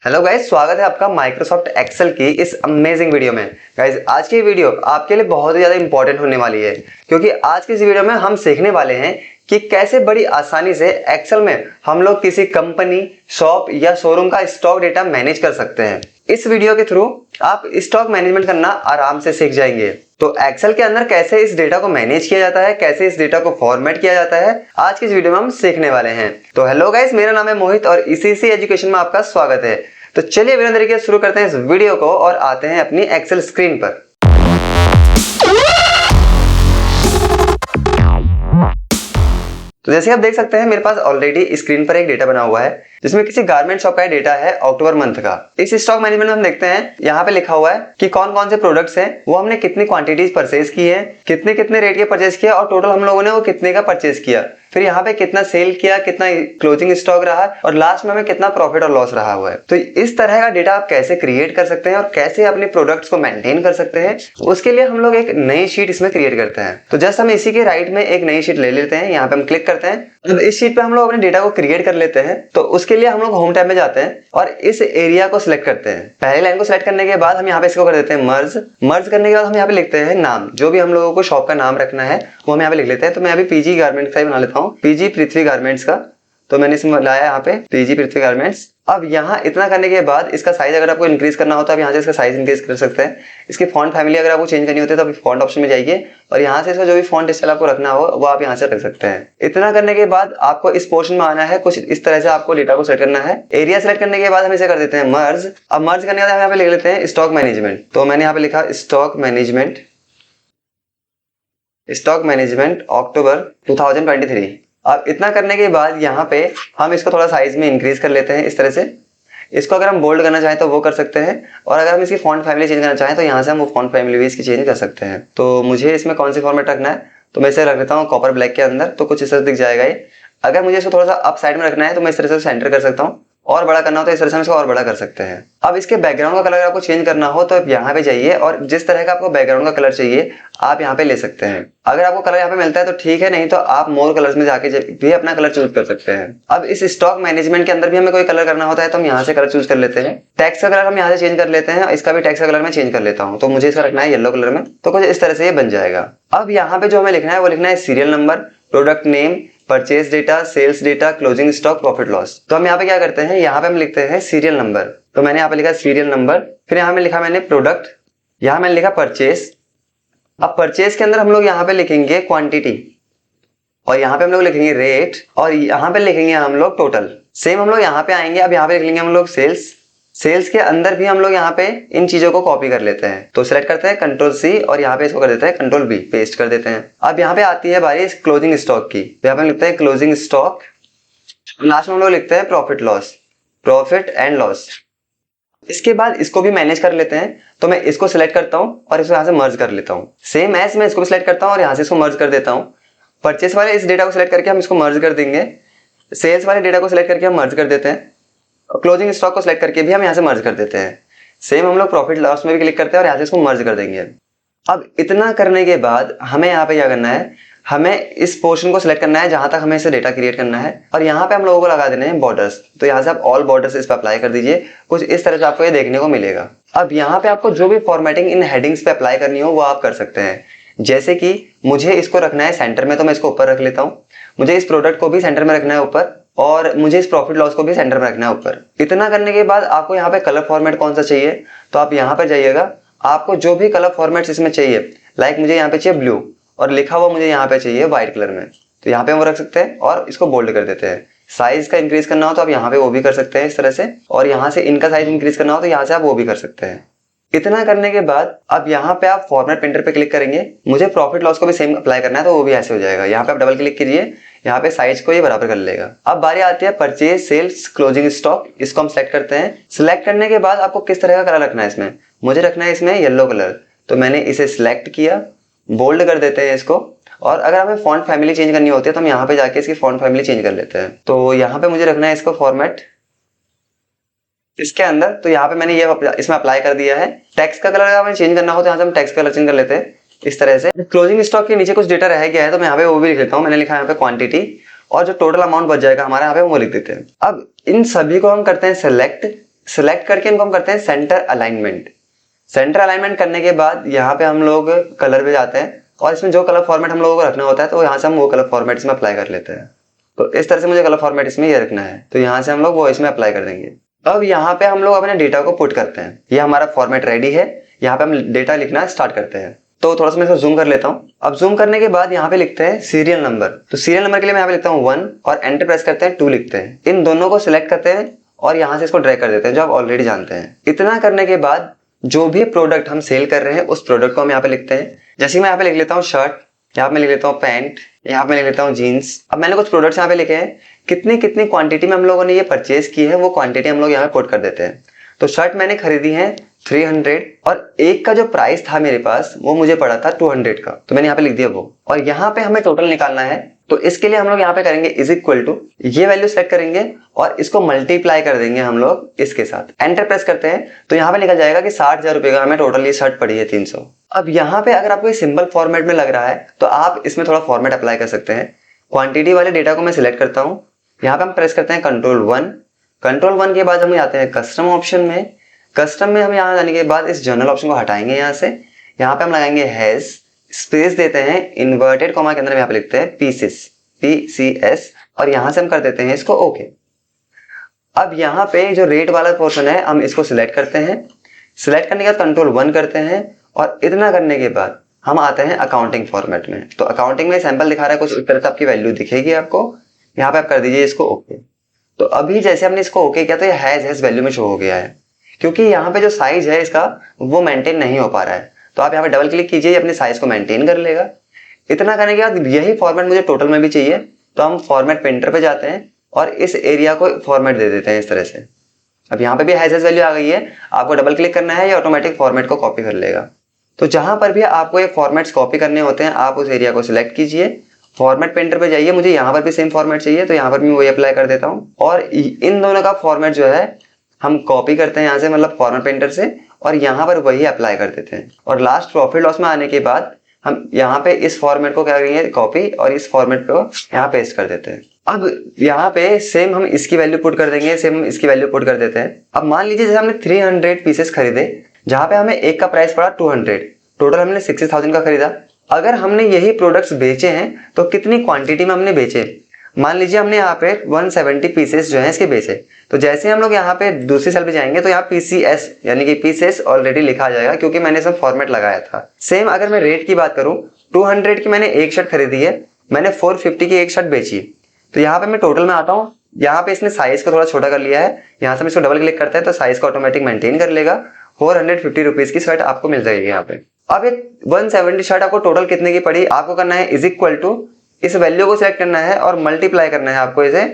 Hello guys, स्वागत है आपका माइक्रोसॉफ्ट एक्सेल की इस अमेजिंग वीडियो में। गाइज आज की वीडियो आपके लिए बहुत ही ज़्यादा इंपॉर्टेंट होने वाली है, क्योंकि आज की इस वीडियो में हम सीखने वाले हैं कि कैसे बड़ी आसानी से एक्सेल में हम लोग किसी कंपनी, शॉप या शोरूम का स्टॉक डेटा मैनेज कर सकते हैं। इस वीडियो के थ्रू आप स्टॉक मैनेजमेंट करना आराम से सीख जाएंगे। तो एक्सेल के अंदर कैसे इस डेटा को मैनेज किया जाता है, कैसे इस डेटा को फॉर्मेट किया जाता है, आज की इस वीडियो में हम सीखने वाले हैं। तो हेलो गाइस, मेरा नाम है मोहित और इसी एजुकेशन में आपका स्वागत है। तो चलिए बिना देरी के शुरू करते हैं इस वीडियो को और आते हैं अपनी एक्सेल स्क्रीन पर। तो जैसे आप देख सकते हैं, मेरे पास ऑलरेडी स्क्रीन पर एक डेटा बना हुआ है जिसमें किसी गारमेंट शॉप का डेटा है अक्टूबर मंथ का। इस स्टॉक मैनेजमेंट में हम देखते हैं, यहाँ पे लिखा हुआ है कि कौन कौन से प्रोडक्ट्स हैं, वो हमने कितनी क्वांटिटीज परचेज की है, कितने कितने रेट के परचेज किया और टोटल हम लोगों ने वो कितने का परचेज किया, फिर यहाँ पे कितना सेल किया, कितना क्लोजिंग स्टॉक रहा और लास्ट में हमें कितना प्रॉफिट और लॉस रहा हुआ है। तो इस तरह का डेटा आप कैसे क्रिएट कर सकते हैं और कैसे अपने प्रोडक्ट्स को मेंटेन कर सकते हैं, उसके लिए हम लोग एक नई शीट इसमें क्रिएट करते हैं। तो जस्ट हम इसी के राइट में एक नई शीट ले लेते हैं, यहाँ पे हम क्लिक करते हैं। अब इस शीट पे हम लोग अपने डेटा को क्रिएट कर लेते हैं। तो उसके लिए हम लोग होम टैब में जाते हैं और इस एरिया को सिलेक्ट करते हैं। पहले लाइन को सिलेक्ट करने के बाद हम यहाँ पे इसको कर देते हैं मर्ज करने के बाद हम यहाँ पे लिखते हैं नाम, जो भी हम लोगों को शॉप का नाम रखना है वो हम यहाँ पे लिख लेते हैं। तो मैं अभी पीजी गारमेंट्स का ही बना लेता हूँ, पीजी पृथ्वी गारमेंट्स का। तो मैंने इसमें लाया यहाँ पे पीजी पृथ्वी गारमेंट्स। अब यहाँ इतना करने के बाद इसका साइज अगर आपको इंक्रीज करना होता है, यहाँ से इसका साइज इंक्रीज कर सकते हैं। इसकी फॉन्ट फैमिली अगर आपको चेंज करनी होती है तो अभी फॉन्ट ऑप्शन में जाइए और यहाँ से इसका जो भी फॉन्ट स्टाइल आपको रखना हो वो आप यहाँ से रख सकते हैं। इतना करने के बाद आपको इस पोर्शन में आना है, कुछ इस तरह से आपको डेटा को सेलेक्ट करना है। एरिया सेलेक्ट करने के बाद हम इसे कर देते हैं मर्ज। अब मर्ज करने के बाद हम यहाँ पे लिख लेते हैं स्टॉक मैनेजमेंट। तो मैंने यहाँ पे लिखा स्टॉक मैनेजमेंट अक्टूबर 2023। अब इतना करने के बाद यहाँ पे हम इसको थोड़ा साइज में इंक्रीज कर लेते हैं इस तरह से। इसको अगर हम बोल्ड करना चाहें तो वो कर सकते हैं, और अगर हम इसकी फॉन्ट फैमिली चेंज करना चाहें तो यहाँ से हम वो फॉन्ट फैमिली भी इसकी चेंज कर सकते हैं। तो मुझे इसमें कौन सी फॉर्मेट रखना है, तो मैं इसे रख लेता हूँ कॉपर ब्लैक के अंदर। तो कुछ इस तरह दिख जाएगा ये। अगर मुझे इसको थोड़ा सा अप साइड में रखना है तो मैं इस तरह से सेंटर कर सकता हूँ, और बड़ा करना हो तो इस तरह से हम इसको और बड़ा कर सकते हैं। अब इसके बैकग्राउंड का कलर आपको चेंज करना हो तो आप यहाँ पे जाइए और जिस तरह का आपको बैकग्राउंड का कलर चाहिए आप यहाँ पे ले सकते हैं। अगर आपको कलर यहाँ पे मिलता है तो ठीक है, नहीं तो आप मोर कलर्स में जाके भी अपना कलर चूज कर सकते हैं। अब इस स्टॉक मैनेजमेंट के अंदर भी हमें कोई कलर करना होता है तो हम यहाँ से कलर चूज कर लेते हैं। टेक्स्ट का कलर हम यहाँ से चेंज कर लेते हैं, इसका भी टेक्स्ट का कलर मैं चेंज कर लेता हूँ। तो मुझे इसका रखना है येलो कलर में। तो कुछ इस तरह से ये बन जाएगा। अब यहाँ पे जो हमें लिखना है वो लिखना है serial number, product name, purchase data, sales data, closing stock, profit loss. तो हम यहाँ पे क्या करते हैं, यहाँ पे हम लिखते हैं सीरियल नंबर। तो मैंने यहाँ पे लिखा सीरियल नंबर, फिर यहाँ पे लिखा मैंने प्रोडक्ट, यहाँ मैंने लिखा परचेज। अब परचेज के अंदर हम लोग यहाँ पे लिखेंगे क्वांटिटी, और यहाँ पे हम लोग लिखेंगे रेट, और यहाँ पे लिखेंगे हम लोग टोटल। सेम हम लोग यहाँ पे आएंगे, अब यहाँ पे लिख लेंगे हम लोग सेल्स के अंदर भी हम लोग यहाँ पे इन चीजों को कॉपी कर लेते हैं। तो सिलेक्ट करते हैं कंट्रोल सी और यहाँ पे इसको कर देते हैं कंट्रोल बी, पेस्ट कर देते हैं। अब यहाँ पे आती है बारी क्लोजिंग स्टॉक की। तो यहाँ पे लिखते हैं क्लोजिंग स्टॉक, लास्ट में हम लोग लिखते हैं प्रॉफिट एंड लॉस। इसके बाद इसको भी मैनेज कर लेते हैं। तो मैं इसको सिलेक्ट करता हूँ और इसको यहाँ से मर्ज कर लेता हूँ। सेम एज मैं इसको भी सिलेक्ट करता हूँ और यहाँ से इसको मर्ज कर देता हूँ। परचेस वाले इस डेटा को सिलेक्ट करके हम इसको मर्ज कर देंगे, सेल्स वाले डेटा को सिलेक्ट करके हम मर्ज कर देते हैं, क्लोजिंग स्टॉक को सिलेक्ट करके भी हम यहाँ से मर्ज कर देते हैं। सेम हम लोग प्रॉफिट लॉस में भी क्लिक करते हैं और यहाँ से इसको मर्ज कर देंगे। अब इतना करने के बाद हमें यहाँ पे क्या करना है, हमें इस पोर्शन को सिलेक्ट करना है जहां तक हमें इसे डेटा क्रिएट करना है, और यहाँ पे हम लोगों को लगा देने हैं बॉर्डर्स। तो यहाँ से आप ऑल बॉर्डर्स इस पे अप्लाई कर दीजिए। कुछ इस तरह से आपको ये देखने को मिलेगा। अब यहाँ पे आपको जो भी फॉर्मेटिंग इन हेडिंग्स पे अप्लाई करनी हो वो आप कर सकते हैं। जैसे कि मुझे इसको रखना है सेंटर में, तो मैं इसको ऊपर रख लेता हूँ। मुझे इस प्रोडक्ट को भी सेंटर में रखना है ऊपर, और मुझे इस प्रॉफिट लॉस को भी सेंटर में रखना है ऊपर। इतना करने के बाद आपको यहाँ पे कलर फॉर्मेट कौन सा चाहिए, तो आप यहाँ पे जाइएगा। आपको जो भी कलर फॉर्मेट्स इसमें चाहिए, लाइक मुझे यहाँ पे चाहिए ब्लू और लिखा हुआ मुझे यहाँ पे चाहिए व्हाइट कलर में, तो यहाँ पे हम रख सकते हैं और इसको बोल्ड कर देते हैं। साइज का इंक्रीज करना हो तो आप यहाँ पे वो भी कर सकते हैं इस तरह से, और यहाँ से इनका साइज इंक्रीज करना हो तो यहाँ से आप वो भी कर सकते हैं। इतना करने के बाद अब यहाँ पे आप फॉर्मेट प्रिंटर पे क्लिक करेंगे। मुझे प्रॉफिट लॉस को भी सेम अप्लाई करना है तो वो भी ऐसे हो जाएगा। यहाँ पे आप डबल क्लिक कीजिए, यहाँ पे साइज को ये बराबर कर लेगा। अब बारी आती है परचेज, सेल्स, क्लोजिंग स्टॉक। इसको हम सेलेक्ट करते हैं। सिलेक्ट करने के बाद आपको किस तरह का कलर रखना है इसमें, मुझे रखना है इसमें येलो कलर। तो मैंने इसे सिलेक्ट किया, बोल्ड कर देते हैं इसको, और अगर हमें फॉन्ट फैमिली चेंज करनी होती है तो हम यहाँ पे जाके इसकी फॉन्ट फैमिली चेंज कर लेते हैं। तो यहाँ पे मुझे रखना है इसको फॉर्मेट इसके अंदर। तो यहाँ पे मैंने ये इसमें अप्लाई कर दिया है। टेक्स्ट का कलर अगर हमें चेंज करना हो तो यहाँ से हम टेक्स्ट कलर चेंज कर लेते हैं इस तरह से। क्लोजिंग स्टॉक के नीचे कुछ डेटा रह गया है तो मैं यहाँ पे वो भी लिख लेता हूँ। मैंने लिखा है यहाँ पे क्वांटिटी, और जो टोटल अमाउंट बच जाएगा हमारे यहाँ पे वो लिख देते हैं। अब इन सभी को हम करते हैं सेलेक्ट। सिलेक्ट करके इनको हम करते हैं सेंटर अलाइनमेंट। सेंटर अलाइनमेंट करने के बाद यहाँ पे हम लोग कलर पे जाते हैं और इसमें जो कलर फॉर्मेट हम लोगों को रखना होता है तो यहाँ से हम वो कलर फॉर्मेट इसमें अप्लाई कर लेते हैं। तो इस तरह से मुझे कलर फॉर्मेट इसमें ये रखना है, तो यहाँ से हम लोग वो इसमें अप्लाई कर देंगे। अब यहाँ पे हम लोग अपने डेटा को पुट करते हैं। ये हमारा फॉर्मेट रेडी है, यहाँ पे हम डेटा लिखना स्टार्ट करते हैं। तो थोड़ा सा मैं इसको जूम कर लेता हूँ। अब जूम करने के बाद यहाँ पे लिखते हैं सीरियल नंबर। तो सीरियल नंबर के लिए मैं यहाँ पे लिखता हूँ 1 और एंटर प्रेस करते हैं 2 लिखते हैं। इन दोनों को सिलेक्ट करते हैं और यहाँ से इसको ड्रैग कर देते हैं, जो आप ऑलरेडी जानते हैं। इतना करने के बाद जो भी प्रोडक्ट हम सेल कर रहे हैं उस प्रोडक्ट को हम यहाँ पे लिखते हैं। जैसे मैं यहाँ पे लिख लेता हूँ शर्ट, यहाँ पे मैं लिख लेता हूँ पैंट, यहाँ पे मैं लिख लेता हूँ जीन्स। अब मैंने कुछ प्रोडक्ट्स यहाँ पे लिखे हैं, कितनी कितनी क्वांटिटी में हम लोगों ने ये परचेज की है वो क्वांटिटी हम लोग यहाँ पे पुट कर देते हैं। तो शर्ट मैंने खरीदी है 300 और एक का जो प्राइस था मेरे पास वो मुझे पड़ा था 200 का, तो मैंने यहाँ पे लिख दिया वो। और यहाँ पे हमें टोटल निकालना है, तो इसके लिए हम लोग यहाँ पे करेंगे इज इक्वल टू, ये वैल्यू सेलेक्ट करेंगे और इसको मल्टीप्लाई कर देंगे हम लोग इसके साथ। एंटर प्रेस करते हैं तो यहाँ पे निकल जाएगा कि 60,000 रुपए का हमें टोटल ये शर्ट पड़ी है 300। अब यहाँ पे अगर आपको ये सिंपल फॉर्मेट में लग रहा है तो आप इसमें थोड़ा फॉर्मेट अप्लाई कर सकते हैं। क्वांटिटी वाले डेटा को मैं सिलेक्ट करता हूँ, यहाँ पे हम प्रेस करते हैं कंट्रोल 1। कंट्रोल 1 के बाद हम आते हैं कस्टम ऑप्शन में। कस्टम में हम यहाँ जाने के बाद इस जर्नल ऑप्शन को हटाएंगे यहाँ से। यहाँ पे हम लगाएंगे हैज, स्पेस देते हैं, इन्वर्टेड कॉमा के अंदर हम यहाँ पे लिखते हैं पीसेस, PCS, और यहाँ से हम कर देते हैं इसको ओके। अब यहाँ पे जो रेट वाला पोर्शन है हम इसको सिलेक्ट करते हैं। सिलेक्ट करने के बाद कंट्रोल 1 करते हैं और इतना करने के बाद हम आते हैं अकाउंटिंग फॉर्मेट में। तो अकाउंटिंग में सैंपल दिखा रहा है, कुछ इस तरह से आपकी वैल्यू दिखेगी आपको। यहाँ पे आप कर दीजिए इसको ओके। तो अभी जैसे हमने इसको ओके किया तो ये हैज वैल्यू में शो हो गया है, क्योंकि यहाँ पे जो साइज है इसका वो मेंटेन नहीं हो पा रहा है। तो आप यहाँ पे डबल क्लिक कीजिए, अपने साइज को मेंटेन कर लेगा। इतना करने के बाद यही फॉर्मेट मुझे टोटल में भी चाहिए, तो हम फॉर्मेट पेंटर पे जाते हैं और इस एरिया को फॉर्मेट दे देते हैं इस तरह से। अब यहाँ पे भी हैज वैल्यू आ गई है, आपको डबल क्लिक करना है, ये ऑटोमेटिक फॉर्मेट को कॉपी कर लेगा। तो जहां पर भी आपको ये फॉर्मेट्स कॉपी करने होते हैं आप उस एरिया को सिलेक्ट कीजिए, फॉर्मेट पेंटर पे जाइए। मुझे यहाँ पर भी सेम फॉर्मेट चाहिए तो यहाँ पर भी वही अप्लाई कर देता हूँ और इन दोनों का फॉर्मेट जो है हम कॉपी करते हैं यहाँ से, मतलब फॉर्मेट पेंटर से, और यहाँ पर वही अप्लाई कर देते हैं। और लास्ट प्रॉफिट लॉस में आने के बाद हम यहाँ पे इस फॉर्मेट को क्या करेंगे कॉपी और इस फॉर्मेट को यहाँ पेस्ट कर देते हैं। अब यहाँ पे सेम हम इसकी वैल्यू पुट कर देंगे, सेम हम इसकी वैल्यू पुट कर देते हैं। अब मान लीजिए जैसे हमने 300 पीसेस खरीदे, जहाँ पे हमें एक का प्राइस पड़ा 200, टोटल हमने 60,000 का खरीदा। अगर हमने यही प्रोडक्ट्स बेचे हैं तो कितनी क्वांटिटी में हमने बेचे, मान लीजिए हमने यहाँ पे 170 पीसेस जो है इसके बेचे। तो जैसे हम लोग यहाँ पे दूसरी सेल पे जाएंगे तो यहाँ PCS यानी कि पीसेस ऑलरेडी लिखा आ जाएगा, क्योंकि मैंने इसमें फॉर्मेट लगाया था। सेम अगर मैं रेट की बात करूँ, 200 की मैंने एक शर्ट खरीदी है, मैंने 450 की एक शर्ट बेची। तो यहाँ पे मैं टोटल में आता हूँ, यहाँ पे इसने साइज को थोड़ा छोटा कर लिया है, यहाँ से हम इसको डबल क्लिक करते हैं तो साइज को ऑटोमेटिक मेंटेन कर लेगा। 450 रुपीज की शर्ट आपको मिल जाएगी यहाँ पे। अब ये 170 शर्ट आपको टोटल कितने की पड़ी, आपको करना है इज इक्वल टू, इस वैल्यू को सिलेक्ट करना है और मल्टीप्लाई करना है आपको इसे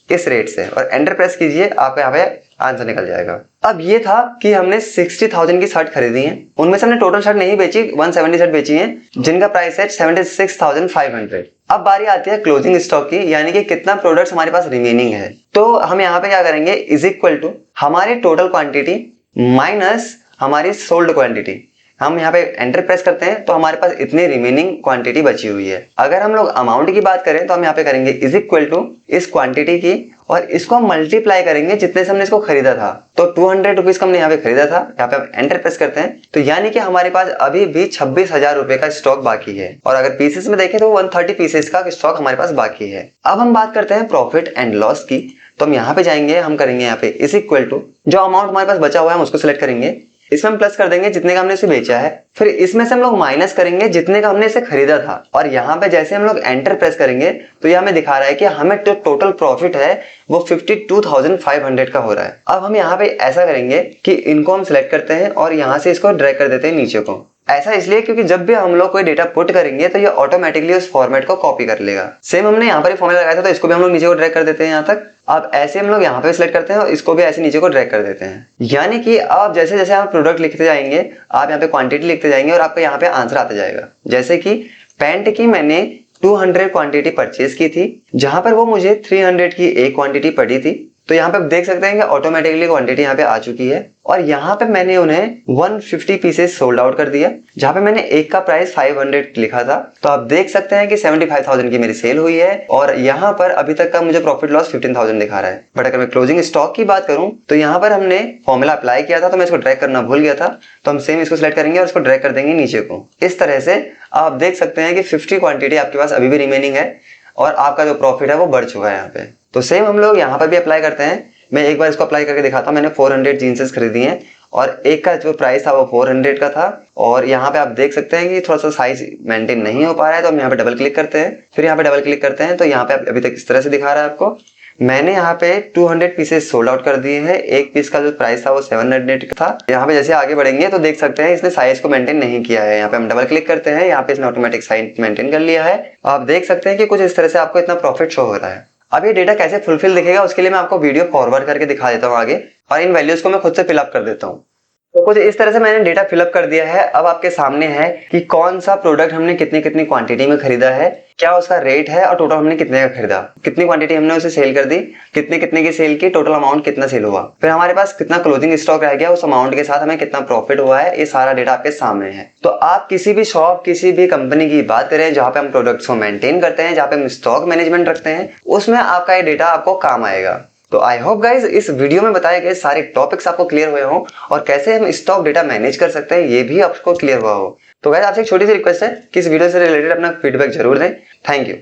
इस रेट से, और एंटर प्रेस कीजिए, आपका यहाँ पे आंसर निकल जाएगा। अब ये था कि हमने 60,000 की शर्ट खरीदी है, उनमें से हमने टोटल शर्ट नहीं बेची, 170 शर्ट बेची है जिनका प्राइस है 76,500। अब बारी आती है क्लोजिंग स्टॉक की, यानी कि कितना प्रोडक्ट्स हमारे पास रिमेनिंग है। तो हम यहाँ पे क्या करेंगे, इज इक्वल टू हमारी टोटल क्वांटिटी माइनस हमारी सोल्ड क्वांटिटी। हम यहाँ पे एंटर प्रेस करते हैं तो हमारे पास इतनी रिमेनिंग क्वांटिटी बची हुई है। अगर हम लोग अमाउंट की बात करें तो हम यहाँ पे करेंगे इज इक्वल टू इस क्वांटिटी की और इसको हम मल्टीप्लाई करेंगे जितने से हमने इसको खरीदा था। तो 200 रुपीज का हमने यहाँ पे खरीदा था, यहाँ पे हम एंटर प्रेस करते हैं तो यानी कि हमारे पास अभी भी 26,000 रुपए का स्टॉक बाकी है। और अगर पीसेस में देखें तो 130 पीसेस का स्टॉक हमारे पास बाकी है। अब हम बात करते हैं प्रॉफिट एंड लॉस की। तो हम यहाँ पे जाएंगे, हम करेंगे यहाँ पे इज इक्वल टू जो अमाउंट हमारे पास बचा हुआ है हम उसको सिलेक्ट करेंगे, इसमें हम प्लस कर देंगे जितने का हमने इसे बेचा है, फिर इसमें से हम लोग माइनस करेंगे जितने का हमने इसे खरीदा था। और यहाँ पे जैसे हम लोग एंटर प्रेस करेंगे तो ये हमें दिखा रहा है कि हमें जो टोटल प्रॉफिट है वो 52,500 का हो रहा है। अब हम यहाँ पे ऐसा करेंगे कि इनको हम सिलेक्ट करते हैं और यहाँ से इसको ड्रैग कर देते हैं नीचे को। ऐसा इसलिए क्योंकि जब भी हम लोग कोई डेटा पुट करेंगे तो ये ऑटोमेटिकली उस फॉर्मेट को कॉपी कर लेगा। सेम हमने यहाँ पर फॉर्मूला लगाया था तो इसको भी हम लोग नीचे को ड्रैग कर देते हैं यहाँ तक। अब ऐसे हम लोग यहाँ पे सिलेक्ट करते हैं और इसको भी ऐसे नीचे को ड्रैग कर देते हैं। यानी कि आप जैसे जैसे आप प्रोडक्ट लिखते जाएंगे, आप यहाँ पे क्वांटिटी लिखते जाएंगे और आपको यहाँ पे आंसर आता जाएगा। जैसे कि पैंट की मैंने 200 क्वांटिटी परचेज की थी, जहां पर वो मुझे 300 की एक क्वांटिटी पड़ी थी। तो यहाँ पे आप देख सकते हैं कि ऑटोमेटिकली क्वांटिटी यहाँ पे आ चुकी है और यहाँ पे मैंने उन्हें 150 पीसेस सोल्ड आउट कर दिया, जहाँ पे मैंने एक का प्राइस 500 लिखा था। तो आप देख सकते हैं कि 75,000 की मेरी सेल हुई है और यहाँ पर अभी तक का मुझे प्रॉफिट लॉस 15,000 दिखा रहा है। बट अगर मैं क्लोजिंग स्टॉक की बात करूं तो यहाँ पर हमने फॉर्मूला अप्लाई किया था, तो मैं इसको ड्रैग करना भूल गया था, तो हम सेम इसको सिलेक्ट करेंगे और इसको ड्रैग कर देंगे नीचे को। इस तरह से आप देख सकते हैं कि 50 क्वांटिटी आपके पास अभी भी रिमेनिंग है और आपका जो प्रॉफिट है वो बढ़ चुका है यहाँ पे। तो सेम हम लोग यहाँ पर भी अप्लाई करते हैं। मैं एक बार इसको अप्लाई करके दिखाता हूँ। मैंने 400 जीन्सेस खरीदी हैं और एक का जो प्राइस था वो 400 का था और यहाँ पे आप देख सकते हैं कि थोड़ा सा साइज मेंटेन नहीं हो पा रहा है, तो हम यहाँ पे डबल क्लिक करते हैं। फिर यहाँ पे डबल क्लिक करते हैं तो यहाँ पे अभी तक इस तरह से दिखा रहा है आपको। मैंने यहाँ पे 200 पीसेस सोल्ड आउट कर दिए हैं। एक पीस का जो प्राइस था वो 700 का था। यहाँ पे जैसे आगे बढ़ेंगे तो देख सकते हैं इसने साइज को मेंटेन नहीं किया है। यहाँ पे हम डबल क्लिक करते हैं, यहाँ पे इसने ऑटोमेटिक साइज मेंटेन कर लिया है। आप देख सकते हैं कि कुछ इस तरह से आपको इतना प्रॉफिट शो हो रहा है। अब ये डेटा कैसे फुलफिल दिखेगा उसके लिए मैं आपको वीडियो फॉरवर्ड करके दिखा देता हूँ आगे, और इन वैल्यूज को मैं खुद से फिलअप कर देता हूँ। तो कुछ इस तरह से मैंने डेटा फिलअप कर दिया है। अब आपके सामने है कि कौन सा प्रोडक्ट हमने कितनी कितनी क्वांटिटी में खरीदा है, क्या उसका रेट है और टोटल हमने कितने का खरीदा, कितनी क्वांटिटी हमने उसे सेल कर दी, कितने कितने की सेल की, टोटल अमाउंट कितना सेल हुआ, फिर हमारे पास कितना क्लोजिंग स्टॉक रह गया, उस अमाउंट के साथ हमें कितना प्रॉफिट हुआ है। ये सारा डेटा आपके सामने है। तो आप किसी भी शॉप, किसी भी कंपनी की बात करें जहां पे हम प्रोडक्ट्स को मेंटेन करते हैं, जहां पे हम स्टॉक मैनेजमेंट रखते हैं, उसमें आपका ये डेटा आपको काम आएगा। तो आई होप गाइज इस वीडियो में बताए गए सारे टॉपिक्स आपको क्लियर हुए हों और कैसे हम स्टॉक डेटा मैनेज कर सकते हैं ये भी आपको क्लियर हुआ हो। तो गाइज आपसे एक छोटी सी रिक्वेस्ट है कि इस वीडियो से रिलेटेड अपना फीडबैक जरूर दें। Thank you.